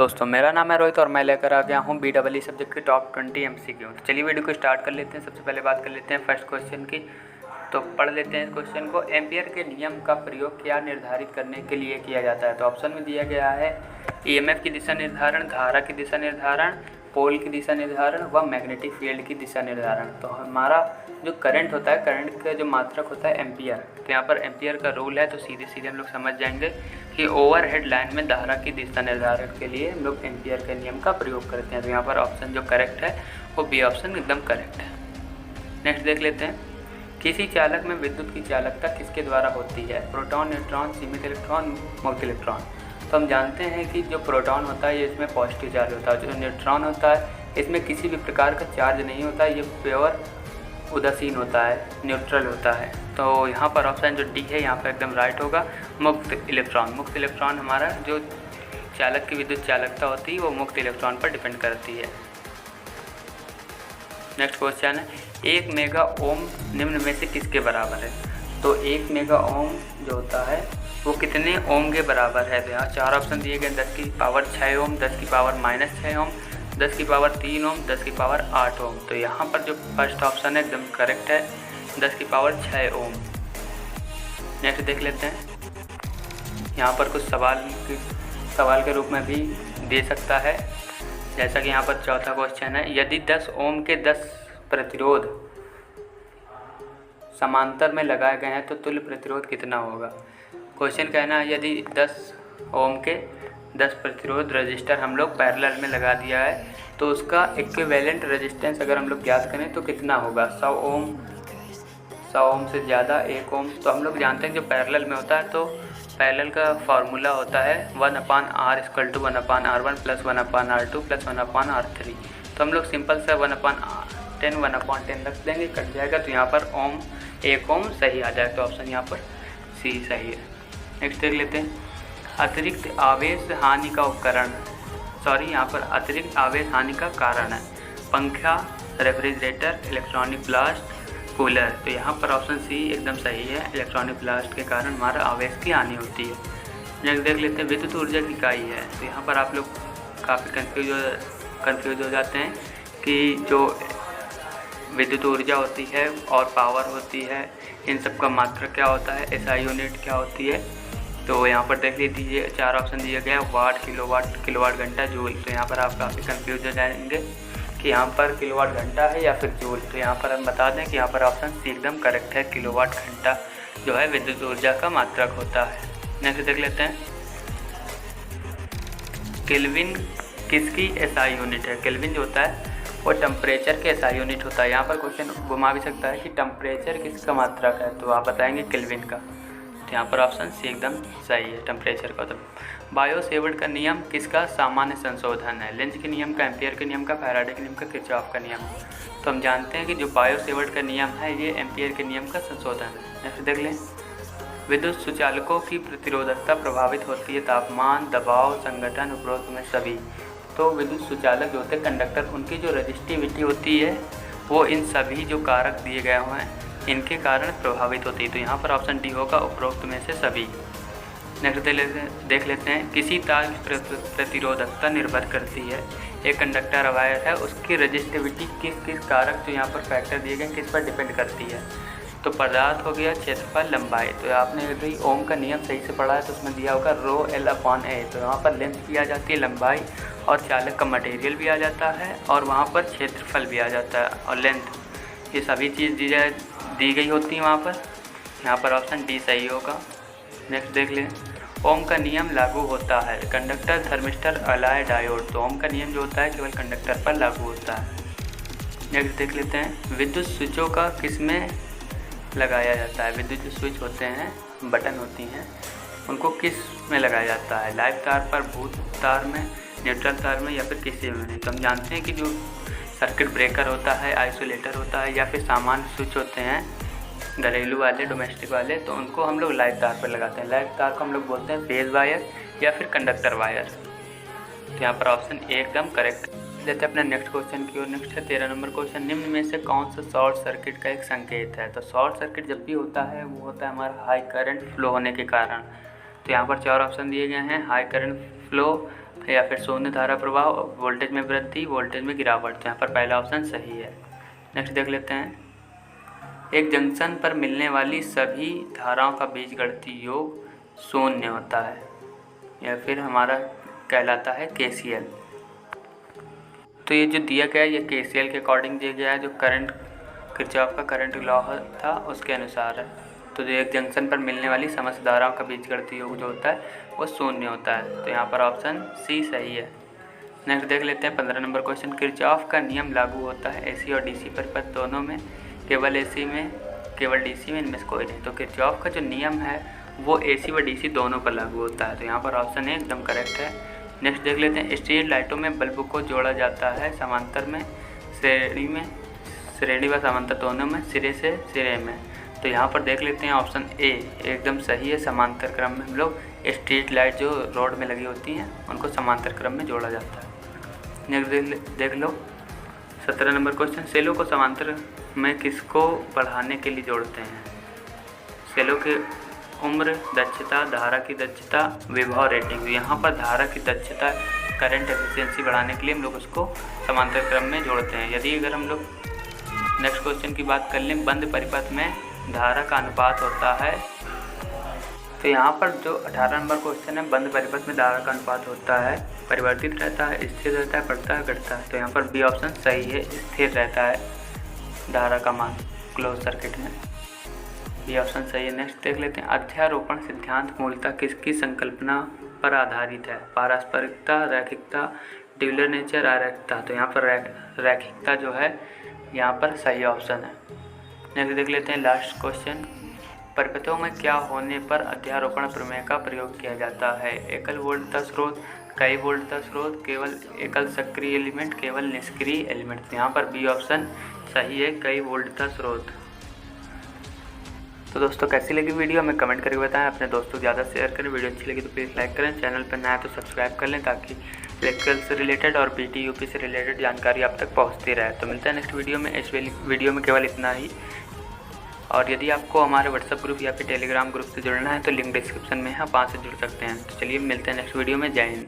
दोस्तों, मेरा नाम है रोहित और मैं लेकर आ गया हूँ BEE सब्जेक्ट के टॉप 20 MCQ। तो चलिए वीडियो को स्टार्ट कर लेते हैं। सबसे पहले बात कर लेते हैं फर्स्ट क्वेश्चन की। तो पढ़ लेते हैं इस क्वेश्चन को। एम्पियर के नियम का प्रयोग क्या निर्धारित करने के लिए किया जाता है? तो ऑप्शन में दिया गया है EMF की दिशा निर्धारण, धारा की दिशा निर्धारण, पोल की दिशा निर्धारण व मैग्नेटिक फील्ड की दिशा निर्धारण। तो हमारा जो करंट होता है, करंट का जो मात्रक होता है एम्पियर, तो यहाँ पर एम्पियर का रूल है। तो सीधे सीधे हम लोग समझ जाएंगे कि ओवरहेड लाइन में धारा की दिशा निर्धारण के लिए हम लोग एम्पियर के नियम का प्रयोग करते हैं। तो यहाँ पर ऑप्शन जो करेक्ट है वो बी ऑप्शन एकदम करेक्ट है। नेक्स्ट देख लेते हैं, किसी चालक में विद्युत की चालकता किसके द्वारा होती है? प्रोटॉन, न्यूट्रॉन, सीमित इलेक्ट्रॉन, मुक्त इलेक्ट्रॉन। तो हम जानते हैं कि जो प्रोटॉन होता है ये इसमें पॉजिटिव चार्ज होता है, जो न्यूट्रॉन होता है इसमें किसी भी प्रकार का चार्ज नहीं होता है, ये प्योर उदासीन होता है, न्यूट्रल होता है। तो यहाँ पर ऑप्शन जो डी है यहाँ पर एकदम राइट होगा, मुक्त इलेक्ट्रॉन। मुक्त इलेक्ट्रॉन हमारा जो चालक की विद्युत चालकता होती है वो मुक्त इलेक्ट्रॉन पर डिपेंड करती है। नेक्स्ट क्वेश्चन है, 1 मेगा ओम निम्न में से किसके बराबर है? तो 1 मेगा ओम जो होता है वो कितने ओम के बराबर है? तो यहाँ 4 ऑप्शन दिए गए, 10 की पावर 6 ओम, 10 की पावर -6 ओम, 10 की पावर 3 ओम, 10 की पावर 8 ओम। तो यहाँ पर जो फर्स्ट ऑप्शन है एकदम करेक्ट है, 10 की पावर 6 ओम। नेक्स्ट देख लेते हैं, यहाँ पर कुछ सवाल के रूप में भी दे सकता है। जैसा कि यहाँ पर चौथा क्वेश्चन है, यदि 10 ओम के 10 प्रतिरोध समांतर में लगाए गए हैं तो तुल्य प्रतिरोध कितना होगा? क्वेश्चन कहना है यदि 10 ओम के 10 प्रतिरोध रजिस्टर हम लोग पैरेलल में लगा दिया है तो उसका इक्विवेलेंट रेजिस्टेंस अगर हम लोग ज्ञात करें तो कितना होगा? 100 ओम से ज़्यादा 1 ओम। तो हम लोग जानते हैं जो पैरेलल में होता है तो पैरेलल का फार्मूला होता है 1/r = 1/r1 + 1/r2 + 1/r3। तो हम लोग सिंपल सा 1/10 रख देंगे, कट जाएगा। तो यहाँ पर ओम 1 ओम सही आ जाएगा। तो ऑप्शन यहाँ पर सी सही है। नेक्स्ट देख लेते हैं, अतिरिक्त आवेश हानि का उपकरण, यहाँ पर अतिरिक्त आवेश हानि का कारण है पंखा, रेफ्रिजरेटर, इलेक्ट्रॉनिक ब्लास्ट, कूलर। तो यहाँ पर ऑप्शन सी एकदम सही है, इलेक्ट्रॉनिक ब्लास्ट के कारण हमारा आवेश की हानि होती है। नेक्स्ट देख लेते हैं, विद्युत ऊर्जा की इकाई है। तो यहाँ पर आप लोग काफ़ी कंफ्यूज हो जाते हैं कि जो विद्युत ऊर्जा होती है और पावर होती है इन सब का मात्रक क्या होता है, SI यूनिट क्या होती है। तो यहाँ पर देख लीजिए 4 ऑप्शन दिए गए, वाट, किलोवाट घंटा, जूल। तो यहाँ पर आप काफ़ी कंफ्यूज हो जाएंगे कि यहाँ पर किलोवाट घंटा है या फिर जूल। तो यहाँ पर हम बता दें कि यहाँ पर ऑप्शन सी एकदम करेक्ट है, किलोवाट घंटा जो है विद्युत ऊर्जा का मात्रक होता है। नेक्स्ट देख लेते हैं, केल्विन किसकी SI यूनिट है? केल्विन जो होता है वो टेम्परेचर के SI यूनिट होता है। यहाँ पर क्वेश्चन घुमा भी सकता है कि टेम्परेचर किसका मात्रक है, तो आप बताएंगे केल्विन का। तो यहाँ पर ऑप्शन सी एकदम सही है, टेम्परेचर का। तो बायो सेवर्ट का नियम किसका सामान्य संशोधन है? लेंज के नियम का, एम्पियर के नियम का, फैराडे के नियम का, किरचॉफ का नियम। तो हम जानते हैं कि जो बायो सेवर्ट का नियम है ये एम्पियर के नियम का संशोधन है। नेक्स्ट देख लें, विद्युत सुचालकों की प्रतिरोधकता प्रभावित होती है तापमान, दबाव, संगठन, उपरोक्त में सभी। तो विद्युत सुचालक जो होते हैं कंडक्टर, उनकी जो रजिस्टिविटी होती है वो इन सभी जो कारक दिए गए हुए हैं इनके कारण प्रभावित होती है। तो यहाँ पर ऑप्शन डी होगा, उपरोक्त में से सभी। नेक्स्ट देख लेते हैं, किसी तार की प्रतिरोधकता निर्भर करती है, एक कंडक्टर वायर है उसकी रजिस्टिविटी किस कारक जो यहाँ पर फैक्टर दिए गए किस पर डिपेंड करती है? तो पदार्थ हो गया, क्षेत्रफल, लंबाई। तो आपने यदि ओम का नियम सही से पढ़ा है तो उसमें दिया होगा ρl/a। तो यहाँ पर लेंथ भी आ जाती है, लंबाई, और चालक का मटेरियल भी आ जाता है, और वहाँ पर क्षेत्रफल भी आ जाता है और लेंथ, ये सभी चीज़ दी गई होती है वहाँ पर। यहाँ पर ऑप्शन डी सही होगा। नेक्स्ट देख लें, ओम का नियम लागू होता है कंडक्टर, थर्मिस्टर, अलाय, डायोड। तो ओम का नियम जो होता है केवल कंडक्टर पर लागू होता है। नेक्स्ट देख लेते हैं, विद्युत स्विचों का किसमें लगाया जाता है? विद्युत जो स्विच होते हैं, बटन होती हैं, उनको किस में लगाया जाता है? लाइव तार पर, भूत तार में, न्यूट्रल तार में, या फिर किसी में नहीं? तो हम जानते हैं कि जो सर्किट ब्रेकर होता है, आइसोलेटर होता है, या फिर सामान्य स्विच होते हैं घरेलू वाले, डोमेस्टिक वाले, तो उनको हम लोग लाइव तार पर लगाते हैं। लाइव तार को हम लोग बोलते हैं फेज वायर या फिर कंडक्टर वायर। तो यहाँ पर ऑप्शन ए एकदम करेक्ट। लेते हैं अपने नेक्स्ट क्वेश्चन की ओर। नेक्स्ट है 13 नंबर क्वेश्चन, निम्न में से कौन सा शॉर्ट सर्किट का एक संकेत है? तो शॉर्ट सर्किट जब भी होता है वो होता है हमारा हाई करंट फ्लो होने के कारण। तो यहाँ पर 4 ऑप्शन दिए गए हैं, हाई करंट फ्लो, या फिर शून्य धारा प्रवाह, वोल्टेज में वृद्धि, वोल्टेज में गिरावट। तो यहाँ पर पहला ऑप्शन सही है। नेक्स्ट देख लेते हैं, एक जंक्शन पर मिलने वाली सभी धाराओं का बीजगणितीय योग शून्य होता है, या फिर हमारा कहलाता है KCL। तो ये जो दिया गया है ये KCL के अकॉर्डिंग दिया गया है, जो करंट किरचॉफ का करंट लॉ था उसके अनुसार है। तो जो एक जंक्शन पर मिलने वाली समस्त धाराओं का बीजगणितीय योग जो होता है वो शून्य होता है। तो यहाँ पर ऑप्शन सी सही है। नेक्स्ट देख लेते हैं 15 नंबर क्वेश्चन, किरचॉफ का नियम लागू होता है AC और DC परिपथ दोनों में, केवल AC में, केवल DC में, इनमें से कोई नहीं। तो किरचॉफ का जो नियम है वो AC व DC दोनों पर लागू होता है। तो यहाँ पर ऑप्शन ए एकदम करेक्ट है। नेक्स्ट देख लेते हैं, स्ट्रीट लाइटों में बल्ब को जोड़ा जाता है समांतर में, श्रेणी व समांतर दोनों में, सिरे से सिरे में। तो यहाँ पर देख लेते हैं ऑप्शन ए एकदम सही है। समांतर क्रम में हम लोग स्ट्रीट लाइट जो रोड में लगी होती हैं उनको समांतर क्रम में जोड़ा जाता है। नेक्स्ट देख लो 17 नंबर क्वेश्चन, सेलों को समांतर में किसको बढ़ाने के लिए जोड़ते हैं? सेलों के उम्र, दक्षता, धारा की दक्षता, विभव रेटिंग। यहाँ पर धारा की दक्षता, करंट एफिशिएंसी बढ़ाने के लिए हम लोग उसको समांतर क्रम में जोड़ते हैं। यदि अगर हम लोग नेक्स्ट क्वेश्चन की बात कर लें, बंद परिपथ में धारा का अनुपात होता है, तो यहाँ पर जो 18 नंबर क्वेश्चन है, बंद परिपथ में धारा का अनुपात होता है, परिवर्तित रहता है, स्थिर रहता है, बढ़ता है, घटता है। तो यहाँ पर बी ऑप्शन सही है, स्थिर रहता है धारा का मान क्लोज सर्किट में, बी ऑप्शन सही है। नेक्स्ट देख लेते हैं, अध्यारोपण सिद्धांत मूलतः किसकी संकल्पना पर आधारित है? पारस्परिकता, रैखिकता, ड्यूलर नेचर, अरैखिकता। तो यहाँ पर रैखिकता जो है यहाँ पर सही ऑप्शन है। नेक्स्ट देख लेते हैं लास्ट क्वेश्चन, परिपथों में क्या होने पर अध्यारोपण प्रमेय का प्रयोग किया जाता है? एकल वोल्टता स्रोत, कई वोल्टता स्रोत, केवल एकल सक्रिय एलिमेंट, केवल निष्क्रिय एलिमेंट। यहाँ पर बी ऑप्शन सही है, कई वोल्टता स्रोत। तो दोस्तों कैसी लगी वीडियो हमें कमेंट करके बताएं, अपने दोस्तों को ज़्यादा शेयर करें। वीडियो अच्छी लगी तो प्लीज़ लाइक करें, चैनल पर नया है तो सब्सक्राइब कर लें ताकि इलेक्ट्रिकल से रिलेटेड और PT UP से रिलेटेड जानकारी आप तक पहुंचती रहे। तो मिलता है नेक्स्ट वीडियो में। इस वीडियो में केवल इतना ही। और यदि आपको हमारे व्हाट्सएप ग्रुप या फिर टेलीग्राम ग्रुप से जुड़ना है तो लिंक डिस्क्रिप्शन में है, आप वहाँ से जुड़ सकते हैं। तो चलिए मिलते हैं नेक्स्ट वीडियो में। जय हिंद।